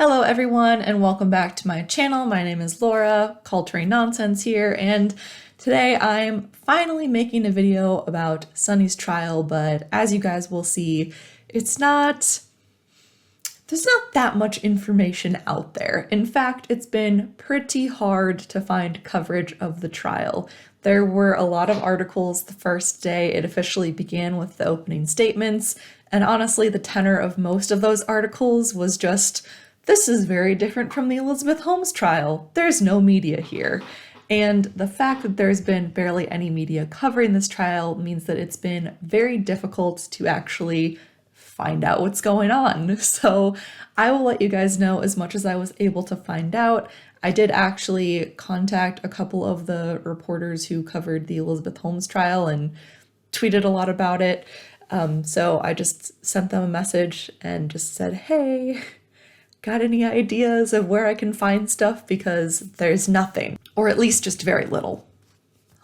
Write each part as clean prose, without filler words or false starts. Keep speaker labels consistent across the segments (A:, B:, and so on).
A: Hello everyone and welcome back to my channel. My name is Laura, Culturing Nonsense here, and today I'm finally making a video about Sunny's trial, but as you guys will see, there's not that much information out there. In fact, it's been pretty hard to find coverage of the trial. There were a lot of articles the first day it officially began with the opening statements, and honestly, the tenor of most of those articles was just, this is very different from the Elizabeth Holmes trial. There's no media here. And the fact that there's been barely any media covering this trial means that it's been very difficult to actually find out what's going on. So I will let you guys know as much as I was able to find out. I did actually contact a couple of the reporters who covered the Elizabeth Holmes trial and tweeted a lot about it. So I just sent them a message and just said, hey, got any ideas of where I can find stuff? Because there's nothing, or at least just very little.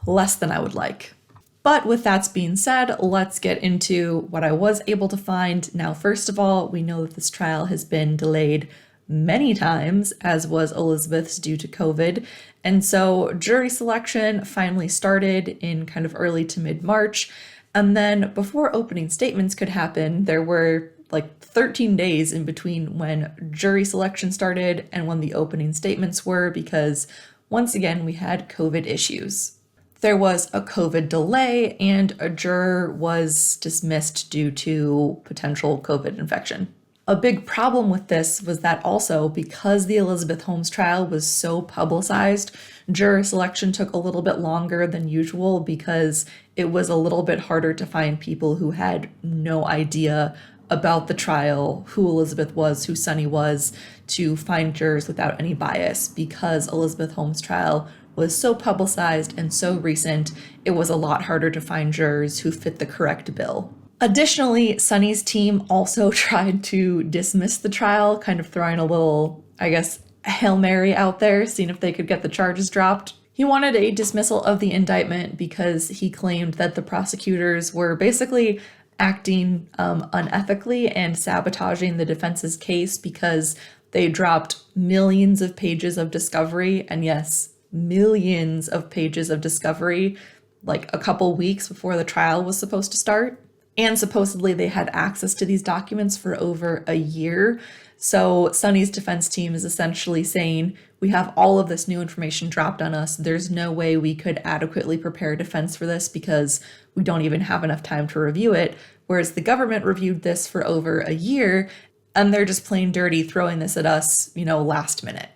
A: Less than I would like. But with that being said, let's get into what I was able to find. Now, first of all, we know that this trial has been delayed many times, as was Elizabeth's due to COVID. And so jury selection finally started in kind of early to mid-March. And then before opening statements could happen, there were like 13 days in between when jury selection started and when the opening statements were, because once again, we had COVID issues. There was a COVID delay and a juror was dismissed due to potential COVID infection. A big problem with this was that also because the Elizabeth Holmes trial was so publicized, juror selection took a little bit longer than usual because it was a little bit harder to find people who had no idea about the trial, who Elizabeth was, who Sunny was, to find jurors without any bias. Because Elizabeth Holmes' trial was so publicized and so recent, it was a lot harder to find jurors who fit the correct bill. Additionally, Sunny's team also tried to dismiss the trial, kind of throwing a little, I guess, Hail Mary out there, seeing if they could get the charges dropped. He wanted a dismissal of the indictment because he claimed that the prosecutors were basically acting unethically and sabotaging the defense's case because they dropped millions of pages of discovery, and yes, millions of pages of discovery, like a couple weeks before the trial was supposed to start. And supposedly they had access to these documents for over a year. So Sunny's defense team is essentially saying, we have all of this new information dropped on us. There's no way we could adequately prepare a defense for this because we don't even have enough time to review it. Whereas the government reviewed this for over a year and they're just plain dirty throwing this at us, last minute.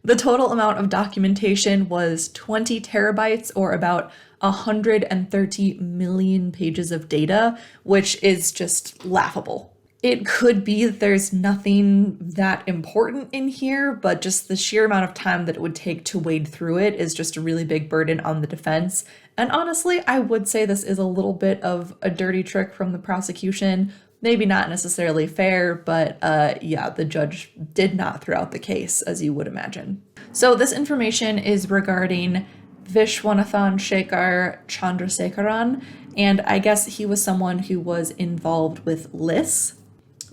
A: The total amount of documentation was 20 terabytes or about 130 million pages of data, which is just laughable. It could be that there's nothing that important in here, but just the sheer amount of time that it would take to wade through it is just a really big burden on the defense. And honestly, I would say this is a little bit of a dirty trick from the prosecution. Maybe not necessarily fair, but yeah, the judge did not throw out the case, as you would imagine. So this information is regarding Vishwanathan Shekhar Chandrasekaran, and I guess he was someone who was involved with LIS,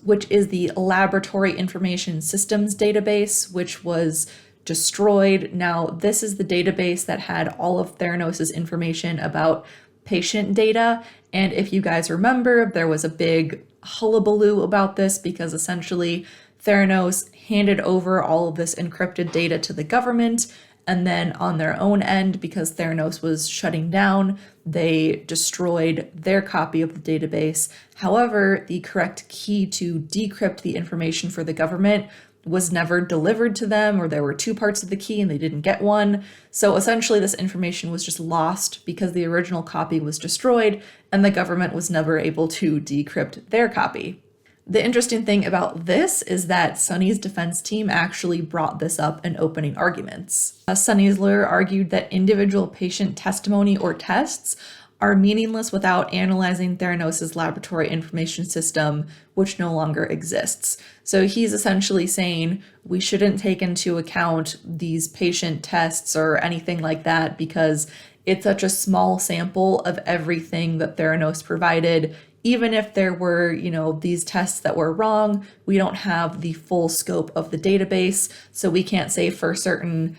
A: which is the Laboratory Information Systems database, which was destroyed. Now, this is the database that had all of Theranos' information about patient data, and if you guys remember, there was a big hullabaloo about this because essentially Theranos handed over all of this encrypted data to the government, and then on their own end, because Theranos was shutting down, they destroyed their copy of the database. However, the correct key to decrypt the information for the government was never delivered to them, or there were two parts of the key and they didn't get one. So essentially this information was just lost because the original copy was destroyed and the government was never able to decrypt their copy. The interesting thing about this is that Sunny's defense team actually brought this up in opening arguments. Sunny's lawyer argued that individual patient testimony or tests are meaningless without analyzing Theranos' laboratory information system, which no longer exists. So he's essentially saying we shouldn't take into account these patient tests or anything like that because it's such a small sample of everything that Theranos provided. even if there were, these tests that were wrong, we don't have the full scope of the database, so we can't say for certain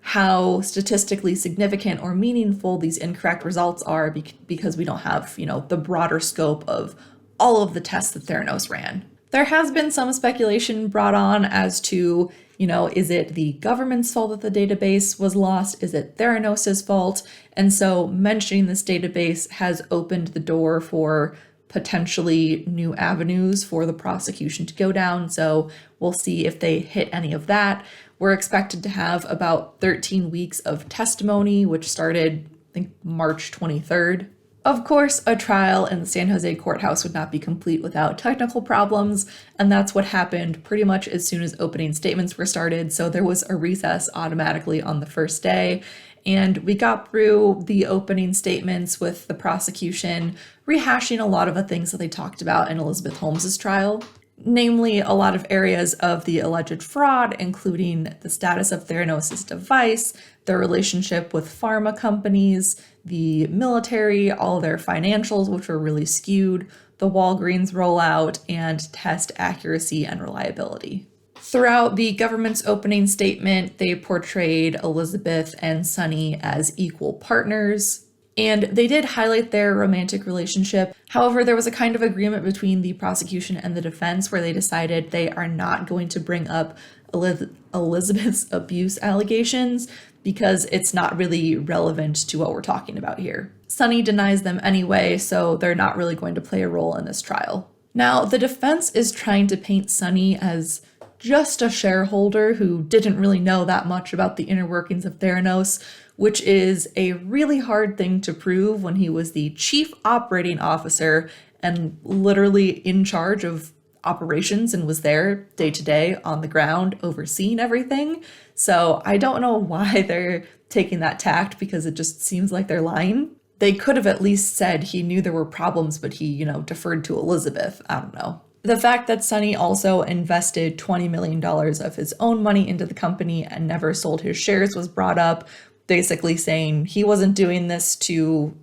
A: how statistically significant or meaningful these incorrect results are because we don't have, the broader scope of all of the tests that Theranos ran. There has been some speculation brought on as to, is it the government's fault that the database was lost? Is it Theranos' fault? And so mentioning this database has opened the door for potentially new avenues for the prosecution to go down. So we'll see if they hit any of that. We're expected to have about 13 weeks of testimony, which started, I think, March 23rd. Of course, a trial in the San Jose courthouse would not be complete without technical problems, and that's what happened pretty much as soon as opening statements were started, so there was a recess automatically on the first day, and we got through the opening statements with the prosecution rehashing a lot of the things that they talked about in Elizabeth Holmes's trial. Namely, a lot of areas of the alleged fraud, including the status of Theranos' device, their relationship with pharma companies, the military, all their financials, which were really skewed, the Walgreens rollout, and test accuracy and reliability. Throughout the government's opening statement, they portrayed Elizabeth and Sonny as equal partners, and they did highlight their romantic relationship. However, there was a kind of agreement between the prosecution and the defense where they decided they are not going to bring up Elizabeth's abuse allegations because it's not really relevant to what we're talking about here. Sonny denies them anyway, so they're not really going to play a role in this trial. Now, the defense is trying to paint Sonny as just a shareholder who didn't really know that much about the inner workings of Theranos, which is a really hard thing to prove when he was the chief operating officer and literally in charge of operations and was there day to day on the ground overseeing everything. So I don't know why they're taking that tact because it just seems like they're lying. They could have at least said he knew there were problems, but he, deferred to Elizabeth. I don't know. The fact that Sonny also invested $20 million of his own money into the company and never sold his shares was brought up, basically saying he wasn't doing this to,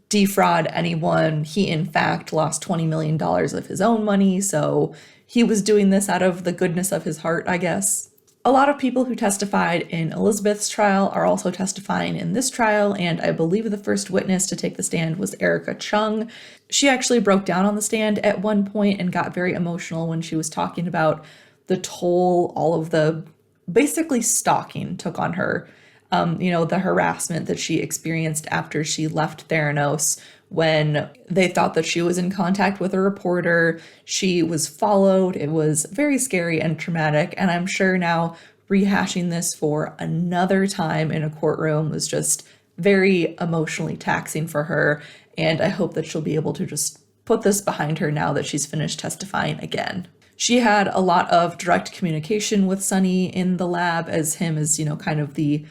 A: defraud anyone. He, in fact, lost $20 million of his own money, so he was doing this out of the goodness of his heart, I guess. A lot of people who testified in Elizabeth's trial are also testifying in this trial, and I believe the first witness to take the stand was Erica Chung. She actually broke down on the stand at one point and got very emotional when she was talking about the toll all of the basically stalking took on her. The harassment that she experienced after she left Theranos when they thought that she was in contact with a reporter. She was followed. It was very scary and traumatic. And I'm sure now rehashing this for another time in a courtroom was just very emotionally taxing for her. And I hope that she'll be able to just put this behind her now that she's finished testifying again. She had a lot of direct communication with Sonny in the lab as him as, kind of the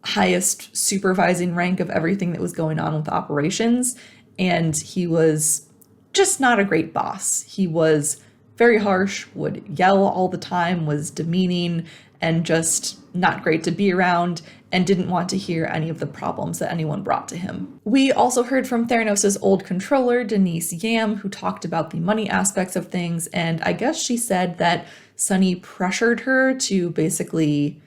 A: highest supervising rank of everything that was going on with operations. And he was just not a great boss. He was very harsh, would yell all the time, was demeaning, and just not great to be around, and didn't want to hear any of the problems that anyone brought to him. We also heard from Theranos' old controller, Denise Yam, who talked about the money aspects of things, and I guess she said that Sonny pressured her to basically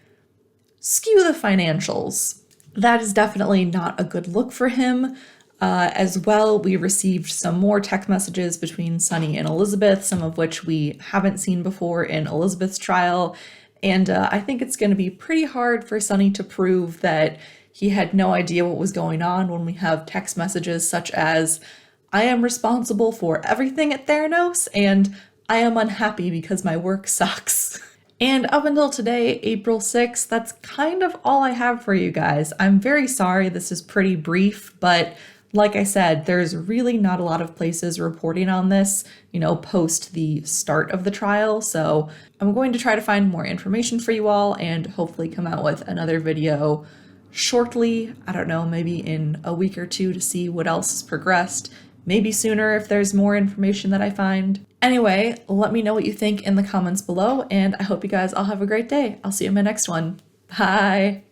A: skew the financials. That is definitely not a good look for him. As well, we received some more text messages between Sonny and Elizabeth, some of which we haven't seen before in Elizabeth's trial. And I think it's going to be pretty hard for Sonny to prove that he had no idea what was going on when we have text messages such as, "I am responsible for everything at Theranos, and I am unhappy because my work sucks." And up until today, April 6th, that's kind of all I have for you guys. I'm very sorry this is pretty brief, but like I said, there's really not a lot of places reporting on this, post the start of the trial. So I'm going to try to find more information for you all and hopefully come out with another video shortly. I don't know, maybe in a week or two to see what else has progressed. Maybe sooner if there's more information that I find. Anyway, let me know what you think in the comments below, and I hope you guys all have a great day. I'll see you in my next one. Bye!